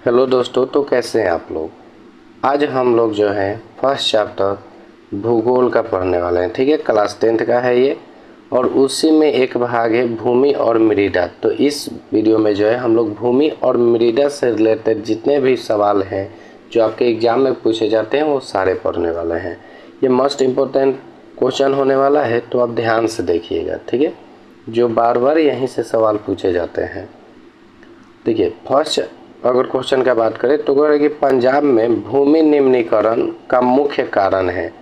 Hello दोस्तों, तो कैसे हैं आप लोग। आज हम लोग जो है फर्स्ट चैप्टर भूगोल का पढ़ने वाले हैं। ठीक है, क्लास 10th का है ये, और उसी में एक भाग है भूमि और मृदा। तो इस वीडियो में जो है हम लोग भूमि और मृदा से रिलेटेड जितने भी सवाल हैं जो आपके एग्ज़ाम में पूछे जाते हैं वो सारे पढ़ने वाले हैं। ये मोस्ट इम्पोर्टेंट क्वेश्चन होने वाला है, तो आप ध्यान से देखिएगा। ठीक है, जो बार बार यहीं से सवाल पूछे जाते हैं। देखिए, फर्स्ट अगर क्वेश्चन का बात करें तो कह रहे कि पंजाब में भूमि निम्नीकरण का मुख्य कारण है।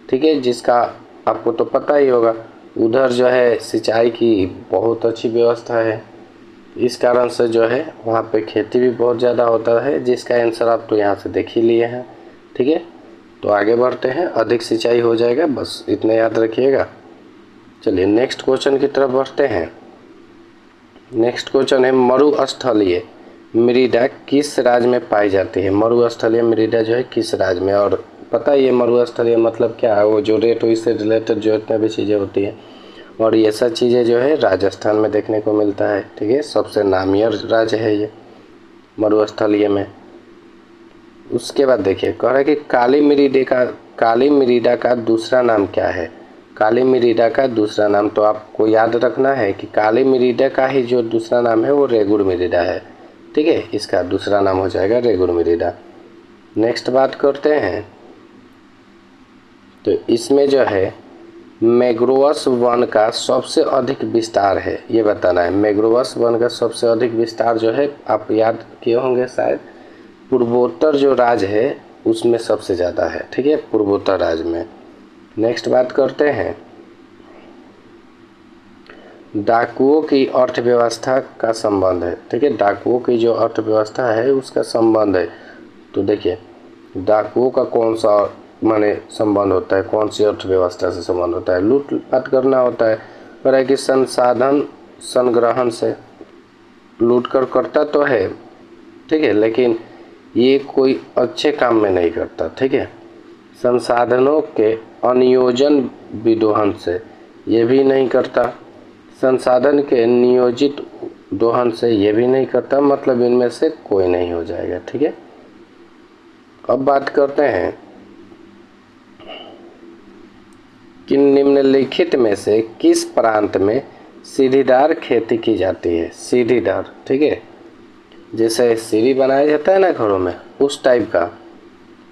ठीक है, जिसका आपको तो पता ही होगा, उधर जो है सिंचाई की बहुत अच्छी व्यवस्था है। इस कारण से जो है वहाँ पे खेती भी बहुत ज़्यादा होता है, जिसका आंसर आप तो यहाँ से देख ही लिए हैं। ठीक है, तो आगे बढ़ते हैं। अधिक सिंचाई हो जाएगा, बस इतना याद रखिएगा। चलिए नेक्स्ट क्वेश्चन की तरफ बढ़ते हैं। नेक्स्ट क्वेश्चन है मरुस्थलीय मृदा किस राज्य में पाई जाती है। मरुस्थलीय मृदा जो है किस राज्य में, और पता ही है मरुस्थलीय मतलब क्या है, वो जो रेत से रिलेटेड जो इतने भी चीज़ें होती हैं, और ये सब चीज़ें जो है राजस्थान में देखने को मिलता है। ठीक है, सबसे नामी राज्य है ये मरुस्थलीय में। उसके बाद देखिए, कह रहा है कि काली मृदा का दूसरा नाम क्या है। काली मृदा का दूसरा नाम तो आपको याद रखना है कि काली मृदा का ही जो दूसरा नाम है वो रेगुड़ मृदा है। ठीक है, इसका दूसरा नाम हो जाएगा रेगुड़ मृदा। नेक्स्ट बात करते हैं, तो इसमें जो है मैंग्रोव्स वन का सबसे अधिक विस्तार है, ये बताना है। मैंग्रोव्स वन का सबसे अधिक विस्तार जो है आप याद किए होंगे शायद, पूर्वोत्तर जो राज्य है उसमें सबसे ज़्यादा है। ठीक है, पूर्वोत्तर राज्य में। नेक्स्ट बात करते हैं, डाकुओं की अर्थव्यवस्था का संबंध है। ठीक है, डाकुओं की जो अर्थव्यवस्था है उसका संबंध है। तो देखिए, डाकुओं का कौन सा माने संबंध होता है, कौन सी अर्थव्यवस्था से संबंध होता है। लूटपाट करना होता है, पर है कि संसाधन संग्रहण से लूट कर करता तो है। ठीक है, लेकिन ये कोई अच्छे काम में नहीं करता। ठीक है, संसाधनों के अनियोजन विदोहन से ये भी नहीं करता, संसाधन के नियोजित दोहन से ये भी नहीं करता, मतलब इनमें से कोई नहीं हो जाएगा। ठीक है, अब बात करते हैं कि निम्नलिखित में से किस प्रांत में सीढ़ीदार खेती की जाती है। सीढ़ीदार, ठीक है, जैसे सीढ़ी बनाया जाता है ना घरों में, उस टाइप का।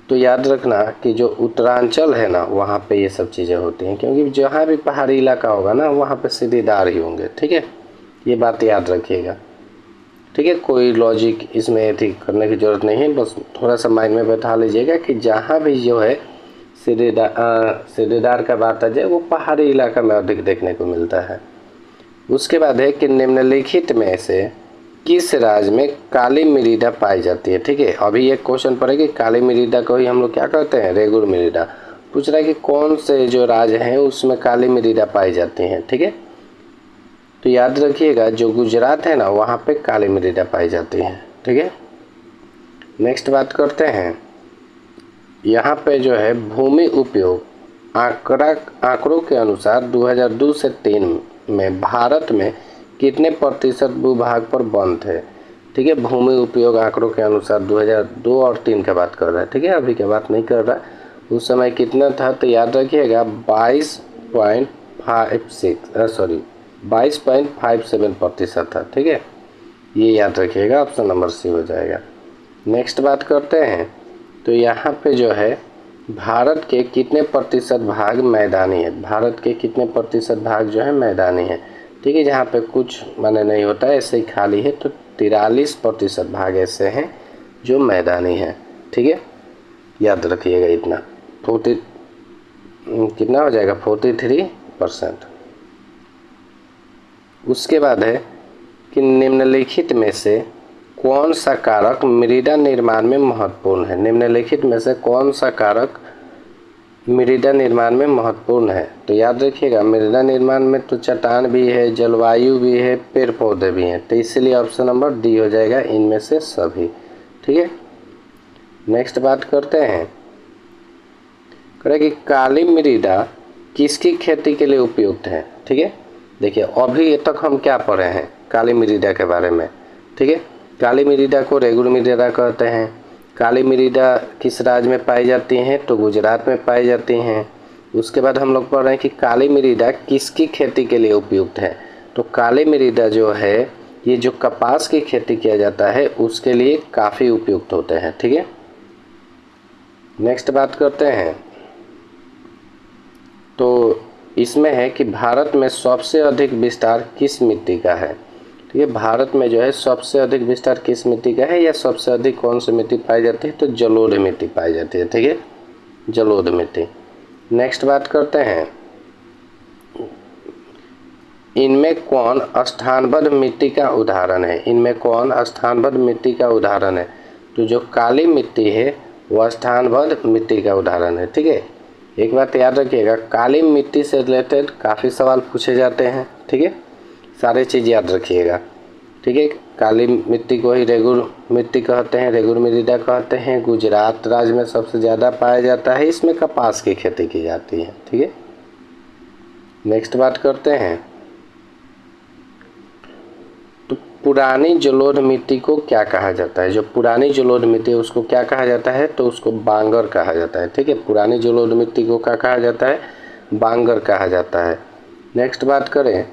तो याद रखना कि जो उत्तरांचल है ना वहाँ पे ये सब चीज़ें होती हैं, क्योंकि जहाँ भी पहाड़ी इलाका होगा ना वहाँ पे सीढ़ीदार ही होंगे। ठीक है, ये बात याद रखिएगा। ठीक है, कोई लॉजिक इसमें एथी करने की ज़रूरत नहीं है, बस थोड़ा सा माइंड में बैठा लीजिएगा कि जहाँ भी जो है सीढ़ीदार का बात आ जाए वो पहाड़ी इलाका में अधिक देखने को मिलता है। उसके बाद है कि निम्नलिखित में से किस राज्य में काली मृदा पाई जाती है। ठीक है, अभी एक क्वेश्चन पड़े कि काली मृदा को ही हम लोग क्या कहते हैं, रेगुड़ मृदा। पूछ रहा है कि कौन से जो राज्य हैं उसमें काली मृदा पाई जाती हैं। ठीक है, तो याद रखिएगा जो गुजरात है ना वहाँ पे काली मृदा पाई जाती है। ठीक है, नेक्स्ट बात करते हैं, यहाँ पे जो है भूमि उपयोग आंकड़ों के अनुसार 2002 से 3 में भारत में कितने प्रतिशत भूभाग पर वन थे। ठीक है, भूमि उपयोग आंकड़ों के अनुसार 2002 और 3 का बात कर रहा है। ठीक है, अभी की बात नहीं कर रहा। उस समय कितना था तो याद रखिएगा 22.57% था। ठीक है, ये याद रखिएगा, ऑप्शन नंबर सी हो जाएगा। नेक्स्ट बात करते हैं, तो यहाँ पे जो है भारत के कितने प्रतिशत भाग मैदानी है। भारत के कितने प्रतिशत भाग जो है मैदानी है। ठीक है, जहाँ पे कुछ माने नहीं होता है, ऐसे ही खाली है, तो 43% भाग ऐसे हैं जो मैदानी हैं। ठीक है, याद रखिएगा इतना। 40 कितना हो जाएगा, 43%। उसके बाद है कि निम्नलिखित में से कौन सा कारक मृदा निर्माण में महत्वपूर्ण है। निम्नलिखित में से कौन सा कारक मृदा निर्माण में महत्वपूर्ण है। तो याद रखिएगा मृदा निर्माण में तो चट्टान भी है, जलवायु भी है, पेड़ पौधे भी हैं, तो इसलिए ऑप्शन नंबर डी हो जाएगा, इनमें से सभी। ठीक है, नेक्स्ट बात करते हैं, करें कि काली मृदा किसकी खेती के लिए उपयुक्त है। ठीक है, देखिए अभी तक हम क्या पढ़े हैं काली मृदा के बारे में। ठीक है, काली मृदा को रेगुर मृदा कहते हैं। काली मृदा किस राज्य में पाई जाती हैं? तो गुजरात में पाई जाती हैं। उसके बाद हम लोग पढ़ रहे हैं कि काली मृदा किसकी खेती के लिए उपयुक्त है? तो काली मृदा जो है ये जो कपास की खेती किया जाता है उसके लिए काफ़ी उपयुक्त होते हैं। ठीक है, नेक्स्ट बात करते हैं। तो इसमें है कि भारत में सबसे अधिक विस्तार किस मिट्टी का है? ठीक है, भारत में जो है सबसे अधिक विस्तार किस मिट्टी का है या सबसे अधिक कौन सी मिट्टी पाई जाती है? तो जलोढ़ मिट्टी पाई जाती है। ठीक है, जलोढ़ मिट्टी। नेक्स्ट बात करते हैं, इनमें कौन स्थानबद्ध मिट्टी का उदाहरण है? इनमें कौन स्थानबद्ध मिट्टी का उदाहरण है? तो जो काली मिट्टी है वह स्थानबद्ध मिट्टी का उदाहरण है। ठीक है, एक बात याद रखिएगा, काली मिट्टी से रिलेटेड काफ़ी सवाल पूछे जाते हैं। ठीक है, सारे चीज़ याद रखिएगा। ठीक है, काली मिट्टी को ही रेगुर मिट्टी कहते हैं, रेगुर मृदा कहते हैं। गुजरात राज्य में सबसे ज़्यादा पाया जाता है। इसमें कपास की खेती की जाती है। ठीक है, नेक्स्ट बात करते हैं, तो पुरानी जलोढ़ मिट्टी को क्या कहा जाता है? जो पुरानी जलोढ़ मिट्टी है उसको क्या कहा जाता है? तो उसको बांगर कहा जाता है। ठीक है, पुरानी जलोढ़ मिट्टी को क्या कहा जाता है? बांगर कहा जाता है। नेक्स्ट बात करें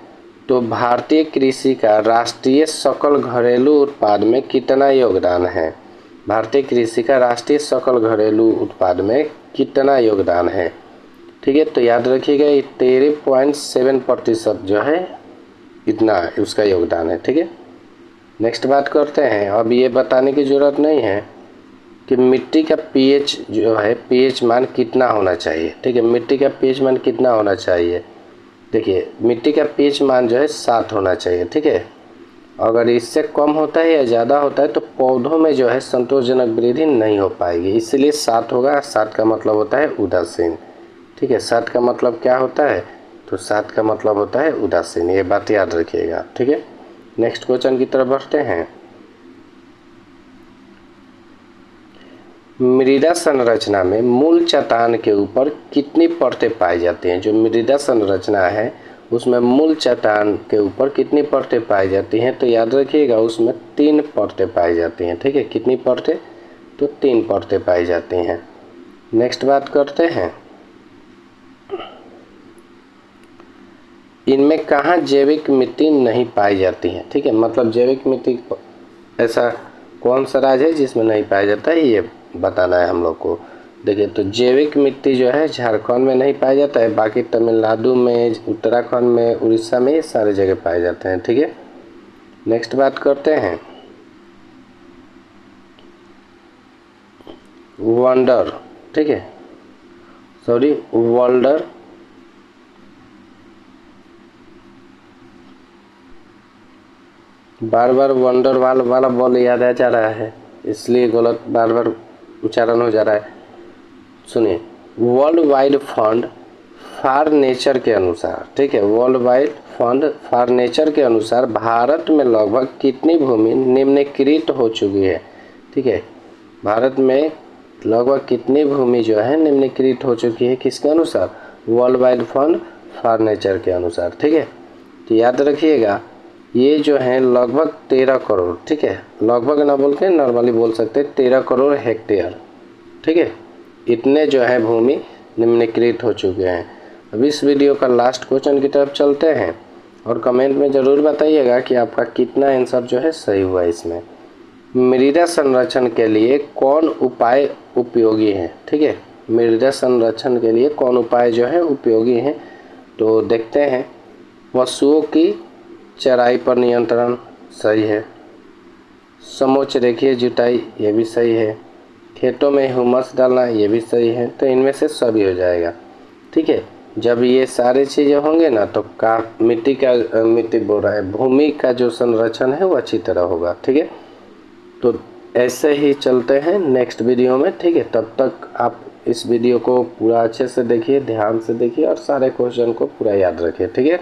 तो भारतीय कृषि का राष्ट्रीय सकल घरेलू उत्पाद में कितना योगदान है? भारतीय कृषि का राष्ट्रीय सकल घरेलू उत्पाद में कितना योगदान है? ठीक है, तो याद रखिएगा 13.7% जो है इतना उसका योगदान है। ठीक है, नेक्स्ट बात करते हैं। अब ये बताने की ज़रूरत नहीं है कि मिट्टी का पीएच जो है पीएच मान कितना होना चाहिए। ठीक है, मिट्टी का पीएच मान कितना होना चाहिए? देखिए, मिट्टी का पीएच मान जो है 7 होना चाहिए। ठीक है, अगर इससे कम होता है या ज़्यादा होता है तो पौधों में जो है संतोषजनक वृद्धि नहीं हो पाएगी, इसलिए 7 होगा। 7 का मतलब होता है उदासीन। ठीक है, 7 का मतलब क्या होता है? तो 7 का मतलब होता है उदासीन। ये बात याद रखिएगा। ठीक है, नेक्स्ट क्वेश्चन की तरफ बढ़ते हैं। मृदा संरचना में मूल चट्टान के ऊपर कितनी परतें पाई जाती हैं? जो मृदा संरचना है उसमें मूल चट्टान के ऊपर कितनी परतें पाई जाती हैं? तो याद रखिएगा उसमें 3 परतें पाई जाती हैं। ठीक है, कितनी परतें? तो 3 परतें पाई जाती हैं। नेक्स्ट बात करते हैं, इनमें कहाँ जैविक मिट्टी नहीं पाई जाती है? ठीक है, मतलब जैविक मिट्टी ऐसा कौन सा राज्य है जिसमें नहीं पाया जाता है, ये बताना है हम लोग को। देखिए, तो जैविक मिट्टी जो है झारखंड में नहीं पाया जाता है, बाकी तमिलनाडु में, उत्तराखंड में, उड़ीसा में, ये सारे जगह पाए जाते हैं। ठीक है, नेक्स्ट बात करते हैं, वंडर। ठीक है, सॉरी वोल्डर बार बार वंडर वाला बॉल याद आ जा रहा है, इसलिए गलत बार बार उच्चारण हो जा रहा है। सुनिए, world wide fund for nature के अनुसार, ठीक है, world wide fund for nature के अनुसार भारत में लगभग कितनी भूमि निम्नीकृत हो चुकी है? ठीक है, भारत में लगभग कितनी भूमि जो है निम्नीकृत हो चुकी है? किसके अनुसार? World wide fund for nature के अनुसार। ठीक है, तो याद रखिएगा ये जो है लगभग 13 करोड़। ठीक है, लगभग ना बोल के नॉर्मली बोल सकते हैं 13 करोड़ हेक्टेयर। ठीक है, इतने जो है भूमि निम्नीकृत हो चुके हैं। अब इस वीडियो का लास्ट क्वेश्चन की तरफ चलते हैं और कमेंट में ज़रूर बताइएगा कि आपका कितना आंसर जो है सही हुआ। इसमें मृदा संरक्षण के लिए कौन उपाय उपयोगी है? ठीक है, मृदा संरक्षण के लिए कौन उपाय जो है उपयोगी हैं? तो देखते हैं, पशुओं की चराई पर नियंत्रण सही है, समोच्च रेखीय जुताई ये भी सही है, खेतों में ह्यूमस डालना ये भी सही है। तो इनमें से सभी हो जाएगा। ठीक है, जब ये सारी चीज़ें होंगे ना तो मिट्टी बोल रहा है, भूमि का जो संरक्षण है वो अच्छी तरह होगा। ठीक है, तो ऐसे ही चलते हैं नेक्स्ट वीडियो में। ठीक है, तब तक आप इस वीडियो को पूरा अच्छे से देखिए, ध्यान से देखिए और सारे क्वेश्चन को पूरा याद रखिए। ठीक है।